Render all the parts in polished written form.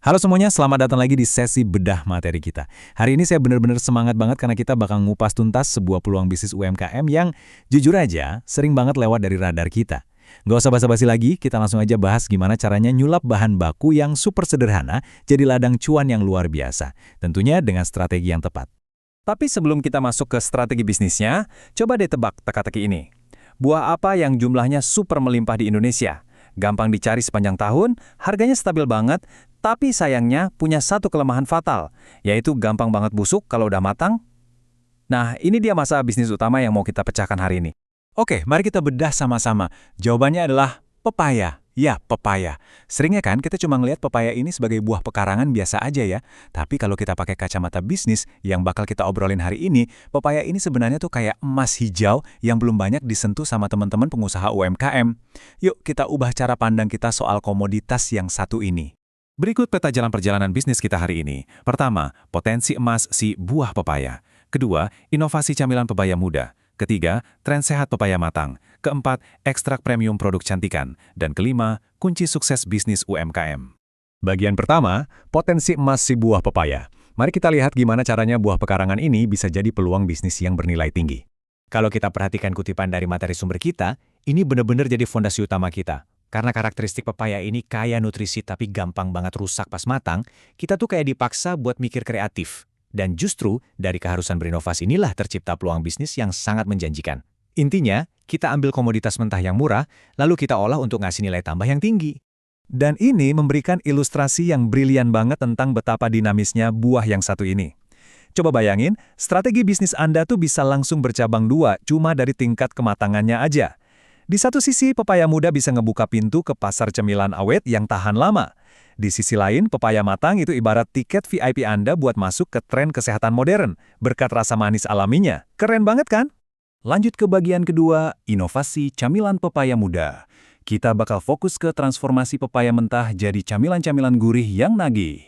Halo semuanya, selamat datang lagi di sesi bedah materi kita. Hari ini saya benar-benar semangat banget karena kita bakal ngupas tuntas sebuah peluang bisnis UMKM yang jujur aja sering banget lewat dari radar kita. Nggak usah basa-basi lagi, kita langsung aja bahas gimana caranya nyulap bahan baku yang super sederhana jadi ladang cuan yang luar biasa. Tentunya dengan strategi yang tepat. Tapi sebelum kita masuk ke strategi bisnisnya, coba deh tebak teka-teki ini. Buah apa yang jumlahnya super melimpah di Indonesia? Gampang dicari sepanjang tahun, harganya stabil banget, tapi sayangnya punya satu kelemahan fatal, yaitu gampang banget busuk kalau udah matang. Nah, ini dia masalah bisnis utama yang mau kita pecahkan hari ini. Oke, mari kita bedah sama-sama. Jawabannya adalah pepaya. Ya, pepaya. Seringnya kan kita cuma ngelihat pepaya ini sebagai buah pekarangan biasa aja ya. Tapi kalau kita pakai kacamata bisnis yang bakal kita obrolin hari ini, pepaya ini sebenarnya tuh kayak emas hijau yang belum banyak disentuh sama teman-teman pengusaha UMKM. Yuk kita ubah cara pandang kita soal komoditas yang satu ini. Berikut peta jalan perjalanan bisnis kita hari ini. Pertama, potensi emas si buah pepaya. Kedua, inovasi camilan pepaya muda. Ketiga, tren sehat pepaya matang. Keempat, ekstrak premium produk cantikan. Dan kelima, kunci sukses bisnis UMKM. Bagian pertama, potensi emas si buah pepaya. Mari kita lihat gimana caranya buah pekarangan ini bisa jadi peluang bisnis yang bernilai tinggi. Kalau kita perhatikan kutipan dari materi sumber kita, ini benar-benar jadi fondasi utama kita. Karena karakteristik pepaya ini kaya nutrisi tapi gampang banget rusak pas matang, kita tuh kayak dipaksa buat mikir kreatif. Dan justru dari keharusan berinovasi inilah tercipta peluang bisnis yang sangat menjanjikan. Intinya, kita ambil komoditas mentah yang murah, lalu kita olah untuk ngasih nilai tambah yang tinggi. Dan ini memberikan ilustrasi yang brilian banget tentang betapa dinamisnya buah yang satu ini. Coba bayangin, strategi bisnis Anda tuh bisa langsung bercabang dua cuma dari tingkat kematangannya aja. Di satu sisi, pepaya muda bisa ngebuka pintu ke pasar cemilan awet yang tahan lama. Di sisi lain, pepaya matang itu ibarat tiket VIP Anda buat masuk ke tren kesehatan modern, berkat rasa manis alaminya. Keren banget kan? Lanjut ke bagian kedua, inovasi camilan pepaya muda. Kita bakal fokus ke transformasi pepaya mentah jadi camilan-camilan gurih yang nagih.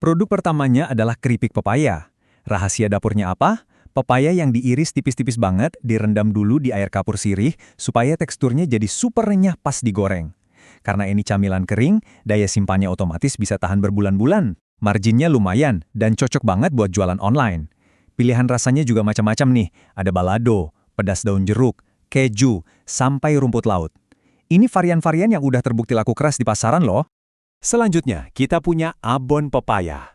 Produk pertamanya adalah keripik pepaya. Rahasia dapurnya apa? Pepaya yang diiris tipis-tipis banget, direndam dulu di air kapur sirih, supaya teksturnya jadi super renyah pas digoreng. Karena ini camilan kering, daya simpannya otomatis bisa tahan berbulan-bulan. Marginnya lumayan, dan cocok banget buat jualan online. Pilihan rasanya juga macam-macam nih, ada balado, pedas daun jeruk, keju, sampai rumput laut. Ini varian-varian yang udah terbukti laku keras di pasaran loh. Selanjutnya, kita punya abon pepaya.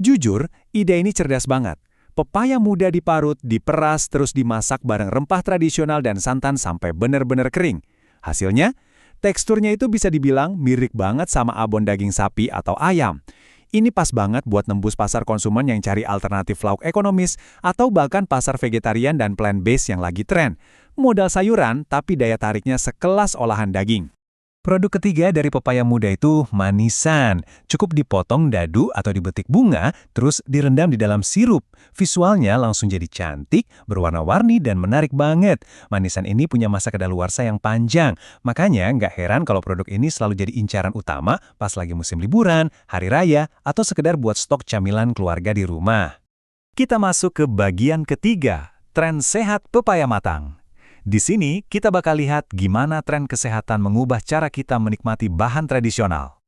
Jujur, ide ini cerdas banget. Pepaya muda diparut, diperas, terus dimasak bareng rempah tradisional dan santan sampai benar-benar kering. Hasilnya, teksturnya itu bisa dibilang mirip banget sama abon daging sapi atau ayam. Ini pas banget buat nembus pasar konsumen yang cari alternatif lauk ekonomis atau bahkan pasar vegetarian dan plant-based yang lagi tren. Modal sayuran, tapi daya tariknya sekelas olahan daging. Produk ketiga dari pepaya muda itu manisan. Cukup dipotong dadu atau dibetik bunga, terus direndam di dalam sirup. Visualnya langsung jadi cantik, berwarna-warni, dan menarik banget. Manisan ini punya masa kadaluarsa yang panjang. Makanya nggak heran kalau produk ini selalu jadi incaran utama pas lagi musim liburan, hari raya, atau sekedar buat stok camilan keluarga di rumah. Kita masuk ke bagian ketiga, tren sehat pepaya matang. Di sini, kita bakal lihat gimana tren kesehatan mengubah cara kita menikmati bahan tradisional.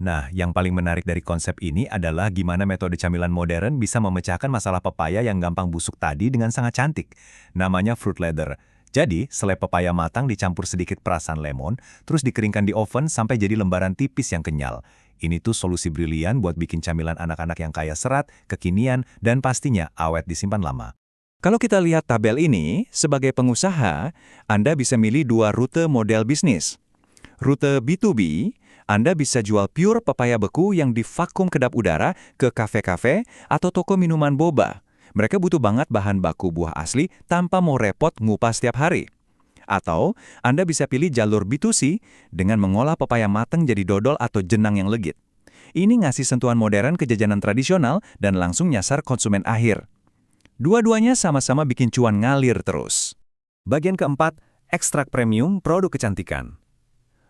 Nah, yang paling menarik dari konsep ini adalah gimana metode camilan modern bisa memecahkan masalah pepaya yang gampang busuk tadi dengan sangat cantik. Namanya fruit leather. Jadi, selai pepaya matang dicampur sedikit perasan lemon, terus dikeringkan di oven sampai jadi lembaran tipis yang kenyal. Ini tuh solusi brilian buat bikin camilan anak-anak yang kaya serat, kekinian, dan pastinya awet disimpan lama. Kalau kita lihat tabel ini, sebagai pengusaha, Anda bisa milih dua rute model bisnis. Rute B2B, Anda bisa jual pure pepaya beku yang divakum kedap udara ke kafe-kafe atau toko minuman boba. Mereka butuh banget bahan baku buah asli tanpa mau repot ngupas setiap hari. Atau, Anda bisa pilih jalur B2C dengan mengolah pepaya matang jadi dodol atau jenang yang legit. Ini ngasih sentuhan modern ke jajanan tradisional dan langsung nyasar konsumen akhir. Dua-duanya sama-sama bikin cuan ngalir terus. Bagian keempat, ekstrak premium produk kecantikan.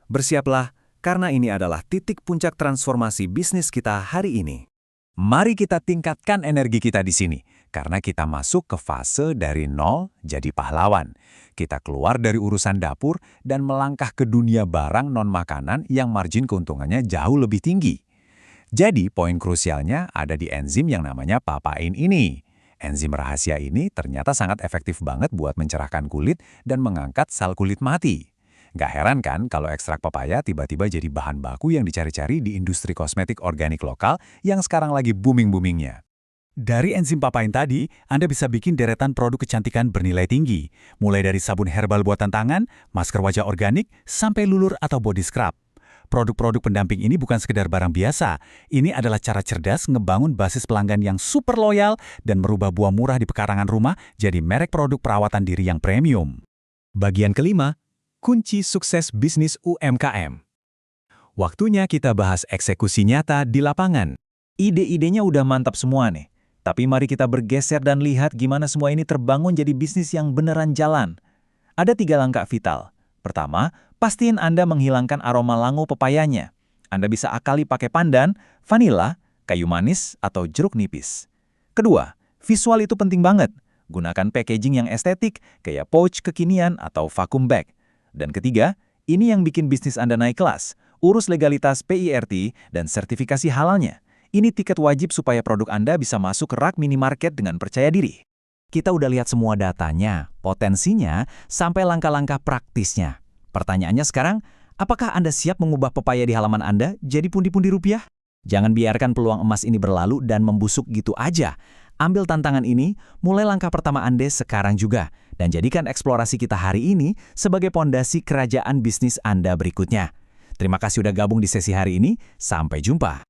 Bersiaplah, karena ini adalah titik puncak transformasi bisnis kita hari ini. Mari kita tingkatkan energi kita di sini, karena kita masuk ke fase dari nol jadi pahlawan. Kita keluar dari urusan dapur dan melangkah ke dunia barang non-makanan yang margin keuntungannya jauh lebih tinggi. Jadi, poin krusialnya ada di enzim yang namanya papain ini. Enzim rahasia ini ternyata sangat efektif banget buat mencerahkan kulit dan mengangkat sel kulit mati. Nggak heran kan kalau ekstrak pepaya tiba-tiba jadi bahan baku yang dicari-cari di industri kosmetik organik lokal yang sekarang lagi booming-boomingnya. Dari enzim papain tadi, Anda bisa bikin deretan produk kecantikan bernilai tinggi, mulai dari sabun herbal buatan tangan, masker wajah organik, sampai lulur atau body scrub. Produk-produk pendamping ini bukan sekedar barang biasa. Ini adalah cara cerdas ngebangun basis pelanggan yang super loyal dan merubah buah murah di pekarangan rumah jadi merek produk perawatan diri yang premium. Bagian kelima, kunci sukses bisnis UMKM. Waktunya kita bahas eksekusi nyata di lapangan. Ide-idenya udah mantap semua nih. Tapi mari kita bergeser dan lihat gimana semua ini terbangun jadi bisnis yang beneran jalan. Ada 3 langkah vital. Pertama, pastiin Anda menghilangkan aroma langu pepayanya. Anda bisa akali pakai pandan, vanila, kayu manis, atau jeruk nipis. Kedua, visual itu penting banget. Gunakan packaging yang estetik, kayak pouch kekinian atau vacuum bag. Dan ketiga, ini yang bikin bisnis Anda naik kelas. Urus legalitas PIRT dan sertifikasi halalnya. Ini tiket wajib supaya produk Anda bisa masuk ke rak minimarket dengan percaya diri. Kita udah lihat semua datanya, potensinya, sampai langkah-langkah praktisnya. Pertanyaannya sekarang, apakah Anda siap mengubah pepaya di halaman Anda jadi pundi-pundi rupiah? Jangan biarkan peluang emas ini berlalu dan membusuk gitu aja. Ambil tantangan ini, mulai langkah pertama Anda sekarang juga, dan jadikan eksplorasi kita hari ini sebagai pondasi kerajaan bisnis Anda berikutnya. Terima kasih udah gabung di sesi hari ini, sampai jumpa.